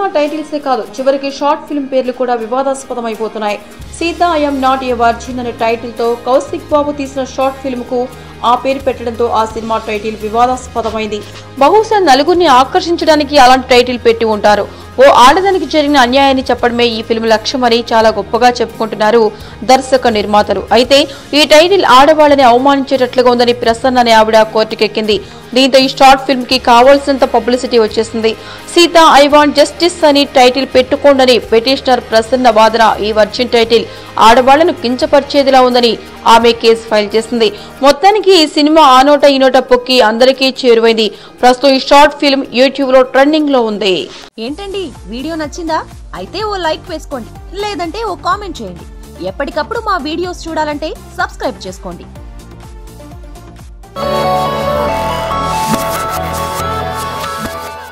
Cinema టైటిల్సే కాదు, చివరికి short film పేర్లు కూడా వివాదాస్పదమైపోతున్నాయి. Seetha I'm not a virgin అనే టైటిల్ తో కౌశిక్ బాబు తీసిన షార్ట్ ఫిల్మ్ కు ఆ పేరు పెట్టడంతో ఆ సినిమా టైటిల్ వివాదాస్పదమైంది. బహుశా నలుగురిని ఆకర్షించడానికి అలాంటి టైటిల్ పెట్టి ఉంటారు. ఓ ఆడదానికి జరిగిన అన్యాయాన్ని చెప్పడమే ఈ ఫిల్మ్ లక్ష్యమని చాలా గొప్పగా చెప్పుకుంటున్నారు దర్శక నిర్మాతలు. అయితే ఈ టైటిల్ ఆడవాళ్ళని అవమానించేటట్లుగా ఉందని ప్రసన్న అనే ఆవిడ కోర్టుకెక్కింది. దీంతో ఈ షార్ట్ ఫిల్మ్ కి కావాల్సినంత పబ్లిసిటీ వచ్చేసింది. సీత ఐ వాంట్ జస్టిస్ అని టైటిల్ పెట్టుకోండని పిటిషనర్ ప్రసన్న వాదన. ఈ వర్జిన్ టైటిల్ ఆడవాళ్లను కించపరిచేదిలా ఉందని ఆమె కేసు ఫైల్ చేసింది. మొత్తానికి ఈ సినిమా ఆ నోట ఈ నోట పొక్కి అందరికీ చేరువైంది. ప్రస్తుతం ఈ షార్ట్ ఫిల్మ్ యూట్యూబ్ లో ట్రెండింగ్ లో ఉంది. ఏంటండి, వీడియో నచ్చిందా? అయితే ఓ లైక్ వేసుకోండి, లేదంటే ఓ కామెంట్ చేయండి. ఎప్పటికప్పుడు మా వీడియోస్ చూడాలంటే సబ్స్క్రైబ్ చేసుకోండి.